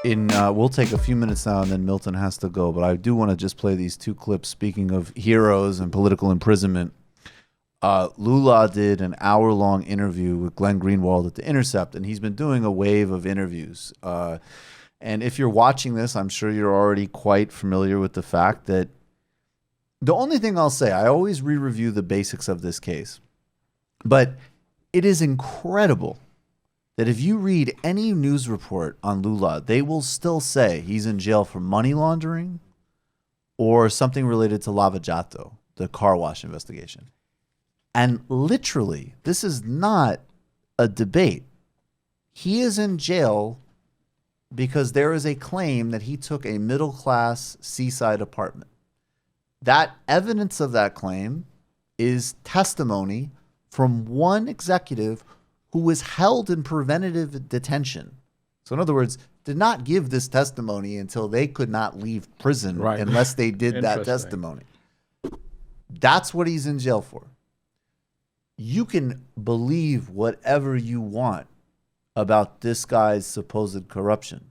We'll take a few minutes now, and then Milton has to go. But I do want to just play these two clips. Speaking of heroes and political imprisonment, Lula did an hour-long interview with Glenn Greenwald at The Intercept, and he's been doing a wave of interviews. And if you're watching this, I'm sure you're already quite familiar with the fact that the only thing I'll say, I always re-review the basics of this case, but it is incredible that if you read any news report on Lula, they will still say he's in jail for money laundering or something related to Lava Jato, the car wash investigation. And literally, this is not a debate. He is in jail because there is a claim that he took a middle-class seaside apartment. That evidence of that claim is testimony from one executive who was held in preventative detention. So in other words, did not give this testimony until they could not leave prison unless they did that testimony. That's what he's in jail for. You can believe whatever you want about this guy's supposed corruption,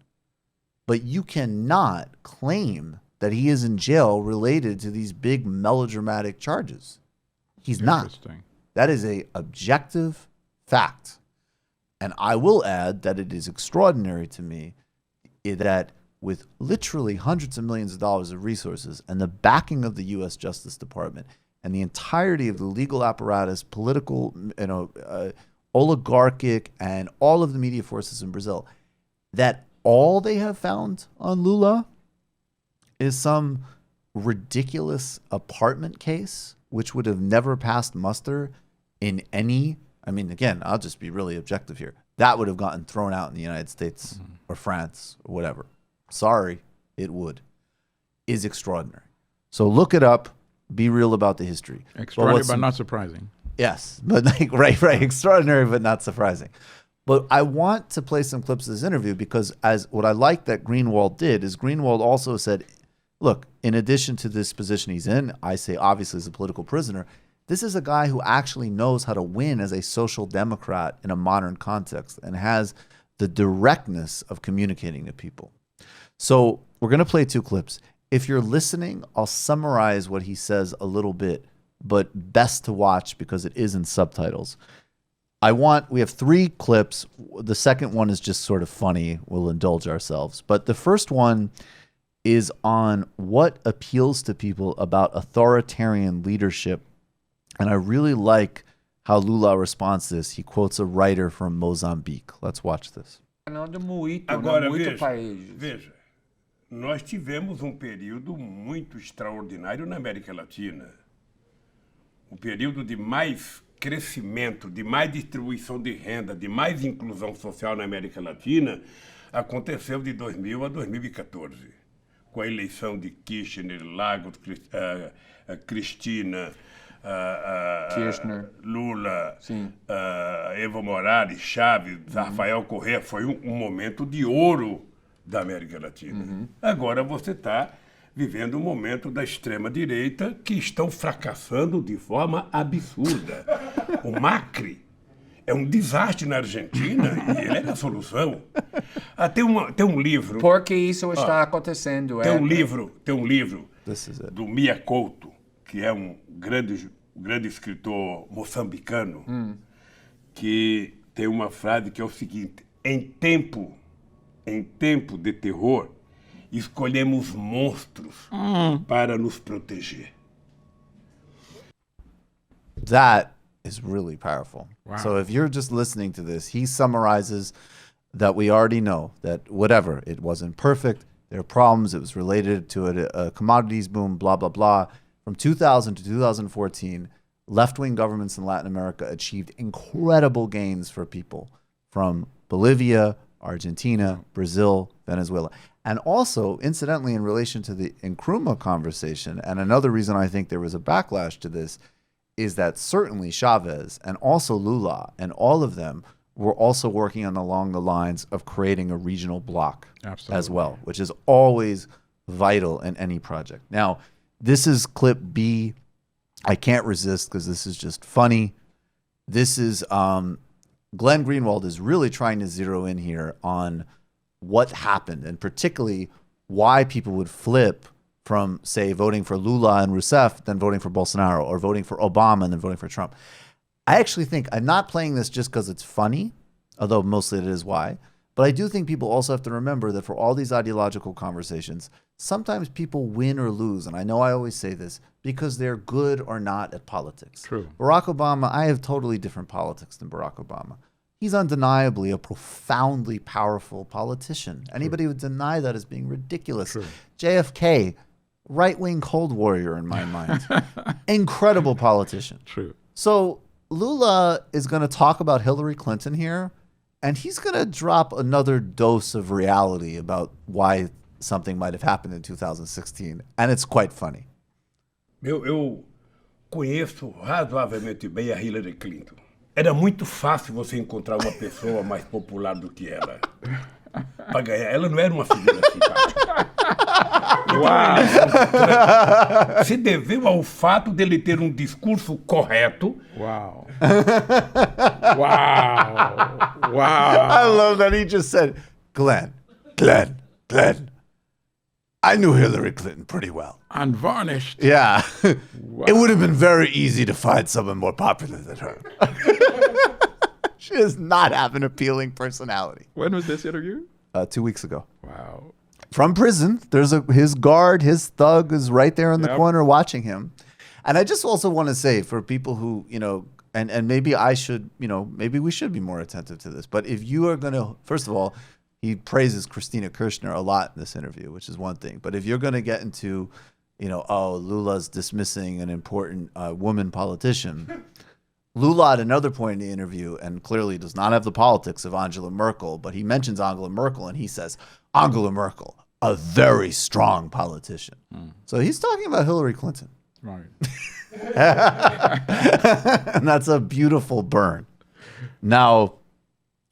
but you cannot claim that he is in jail related to these big melodramatic charges. He's not. That is an objective fact. And I will add that it is extraordinary to me that with literally hundreds of millions of dollars of resources and the backing of the U.S. Justice Department and the entirety of the legal apparatus, political, oligarchic, and all of the media forces in Brazil, that all they have found on Lula is some ridiculous apartment case, which would have never passed muster in any, I mean, again, I'll just be really objective here. That would have gotten thrown out in the United States or France or whatever. Sorry, it would. Is extraordinary. So look it up. Be real about the history. Extraordinary, but not surprising. Yes, but right. Extraordinary, but not surprising. But I want to play some clips of this interview because as what I like that Greenwald did is Greenwald also said, look, in addition to this position he's in, I say obviously as a political prisoner, this is a guy who actually knows how to win as a social democrat in a modern context and has the directness of communicating to people. So we're going to play two clips. If you're listening, I'll summarize what he says a little bit, but best to watch because it is in subtitles. We have three clips. The second one is just sort of funny. We'll indulge ourselves. But the first one is on what appeals to people about authoritarian leadership. And I really like how Lula responds to this. He quotes a writer from Mozambique. Let's watch this. Agora, veja, nós tivemos período muito extraordinário na América Latina. Período de mais crescimento, de mais distribuição de renda, de mais inclusão social na América Latina, aconteceu de 2000 a 2014. Com a eleição de Kirchner, Lagos, Cristina, Kirchner, Lula, Evo Morales, Chaves, Rafael Correa, foi momento de ouro da América Latina. Agora você está vivendo momento da extrema-direita que estão fracassando de forma absurda. O Macri é desastre na Argentina e ele é a solução. Tem livro... Por que isso está acontecendo? Tem um livro do Mia Couto, que é grande escritor moçambicano, que tem uma frase que é o seguinte: em tempo de terror, escolhemos monstros para nos proteger. That is really powerful. Wow. So if you're just listening to this, he summarizes that we already know that whatever, it wasn't perfect, there are problems, it was related to a commodities boom, blah, blah, blah. From 2000 to 2014, left-wing governments in Latin America achieved incredible gains for people from Bolivia, Argentina, Brazil, Venezuela. And also, incidentally, in relation to the Nkrumah conversation, and another reason I think there was a backlash to this is that certainly Chavez and also Lula and all of them were also working along the lines of creating a regional bloc as well, which is always vital in any project. Now, this is clip B. I can't resist because this is just funny. This is Glenn Greenwald is really trying to zero in here on what happened, and particularly why people would flip from, say, voting for Lula and Rousseff, then voting for Bolsonaro, or voting for Obama and then voting for Trump. I actually think, I'm not playing this just because it's funny, although mostly it is why, but I do think people also have to remember that for all these ideological conversations, sometimes people win or lose, and I know I always say this, because they're good or not at politics. True. Barack Obama, I have totally different politics than Barack Obama. He's undeniably a profoundly powerful politician. Anybody would deny that as being ridiculous. True. JFK, right-wing Cold Warrior in my mind. Incredible politician. True. So Lula is going to talk about Hillary Clinton here, and he's going to drop another dose of reality about why something might have happened in 2016, and it's quite funny. Eu conheço razoavelmente bem a Hillary Clinton. Era muito fácil você encontrar uma pessoa mais popular do que ela. Para ganhar. Ela não era uma figura simpática. Então, se deveu ao fato dele ter um discurso correto. Wow. Wow. Wow. I love that he just said, Glenn. I knew Hillary Clinton pretty well. Unvarnished. Yeah. Wow. It would have been very easy to find someone more popular than her. She does not have an appealing personality. When was this interview? 2 weeks ago. Wow. From prison, there's his guard, his thug is right there in the Yep. corner watching him. And I just also want to say for people who, and maybe I should, maybe we should be more attentive to this. But if you are going to, first of all, he praises Christina Kirchner a lot in this interview, which is one thing. But if you're going to get into, Lula's dismissing an important woman politician, Lula at another point in the interview, and clearly does not have the politics of Angela Merkel, but he mentions Angela Merkel and he says, Angela Merkel, a very strong politician. So he's talking about Hillary Clinton. Right. And that's a beautiful burn. Now,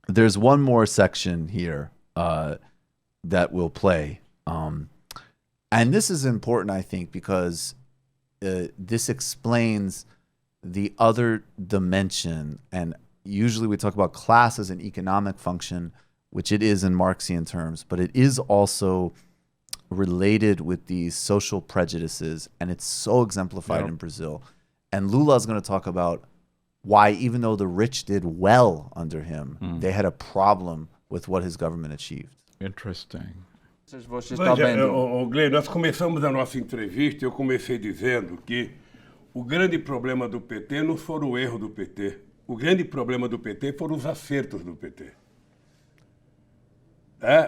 there's one more section here that we'll play. And this is important, I think, because this explains the other dimension. And usually we talk about class as an economic function, which it is in Marxian terms, but it is also related with these social prejudices. And it's so exemplified in Brazil. And Lula is going to talk about why, even though the rich did well under him, they had a problem with what his government achieved. Interesting. Você está Veja, vendo? Glenn, nós começamos a nossa entrevista e eu comecei dizendo que o grande problema do PT não foi o erro do PT. O grande problema do PT foram os acertos do PT.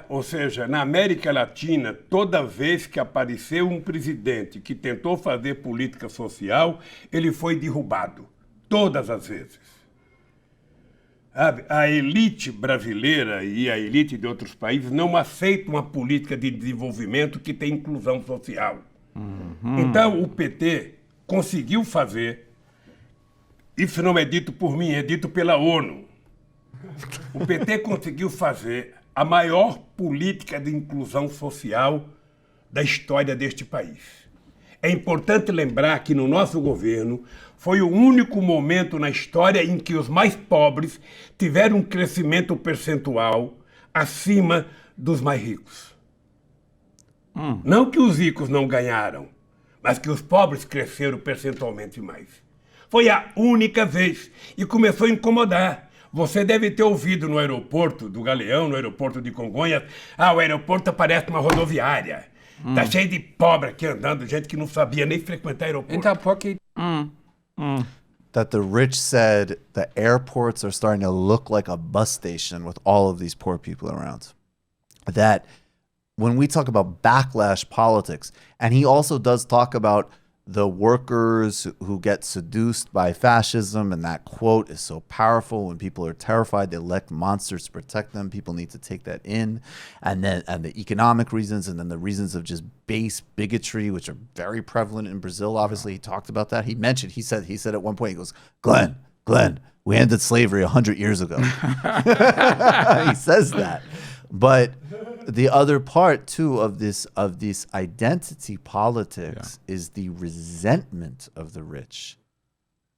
Ou seja, na América Latina, toda vez que apareceu um presidente que tentou fazer política social, ele foi derrubado. Todas as vezes. A elite brasileira e a elite de outros países não aceitam uma política de desenvolvimento que tem inclusão social. Então, o PT conseguiu fazer, isso não é dito por mim, é dito pela ONU. O PT conseguiu fazer a maior política de inclusão social da história deste país. É importante lembrar que no nosso governo foi o único momento na história em que os mais pobres tiveram um crescimento percentual acima dos mais ricos. Não que os ricos não ganharam, mas que os pobres cresceram percentualmente mais. Foi a única vez e começou a incomodar. Você deve ter ouvido no aeroporto do Galeão, no aeroporto de Congonhas, o aeroporto parece uma rodoviária. Tá cheio de pobre aqui andando, gente que não sabia nem frequentar aeroporto. Então, por que That the rich said the airports are starting to look like a bus station with all of these poor people around. That when we talk about backlash politics, and he also does talk about the workers who get seduced by fascism, and that quote is so powerful. When people are terrified, they elect monsters to protect them. People need to take that in. And the economic reasons, and then the reasons of just base bigotry, which are very prevalent in Brazil. Obviously, he talked about that. He said at one point, he goes, Glenn, we ended slavery 100 years ago. He says that. But the other part too of this identity politics is the resentment of the rich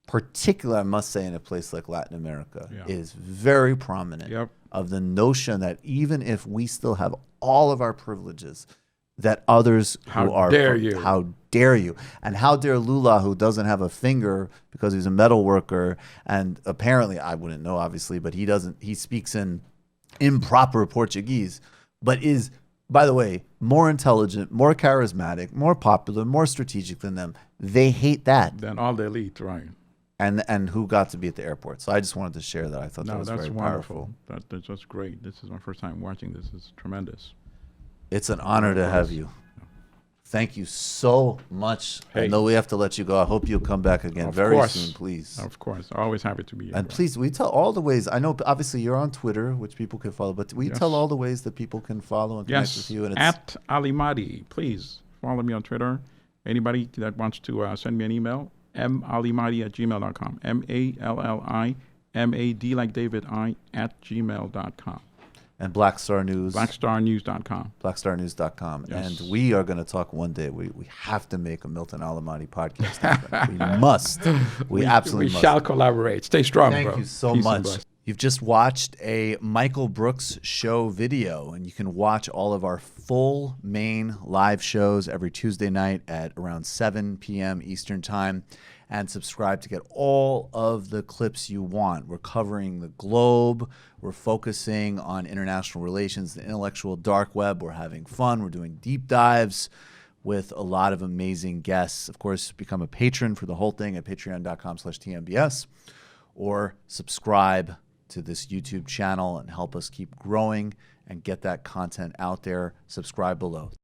particularly I must say in a place like Latin America, Yeah. is very prominent Yep. of the notion that even if we still have all of our privileges, that others How who are dare you. how dare you, and how dare Lula, who doesn't have a finger because he's a metal worker, and apparently I wouldn't know obviously, but he speaks in improper Portuguese, but is, by the way, more intelligent, more charismatic, more popular, more strategic than them. They hate that, Then all the elite, right? and who got to be at the airport. So I just wanted to share that. I thought that No, was that's very wonderful. powerful. That's just great. This is my first time watching this. It's tremendous. It's an honor to have you. Thank you so much. I Hey. know we have to let you go. I hope you'll come back again Of very course. soon, please. Of course. Always happy to be here. And please, we tell all the ways. I know obviously you're on Twitter, which people can follow, but we Yes. tell all the ways that people can follow and connect Yes, with you. And it's at Allimadi. Please follow me on Twitter. Anybody that wants to send me an email, mallimadi@gmail.com. MALLIMAD like David I @gmail.com. and Black Star News, Blackstarnews.com. blackstarnews.com. Yes. And we are going to talk one day. We have to make a Milton Allimadi podcast happen. We must. We absolutely We must. shall collaborate. Stay strong, Thank bro. you so Peace and much. blessings. You've just watched a Michael Brooks show video, and you can watch all of our full main live shows every Tuesday night at around 7 p.m. Eastern Time, and subscribe to get all of the clips you want. We're covering the globe. We're focusing on international relations, the intellectual dark web. We're having fun. We're doing deep dives with a lot of amazing guests. Of course, become a patron for the whole thing at patreon.com/TMBS, or subscribe to this YouTube channel and help us keep growing and get that content out there. Subscribe below.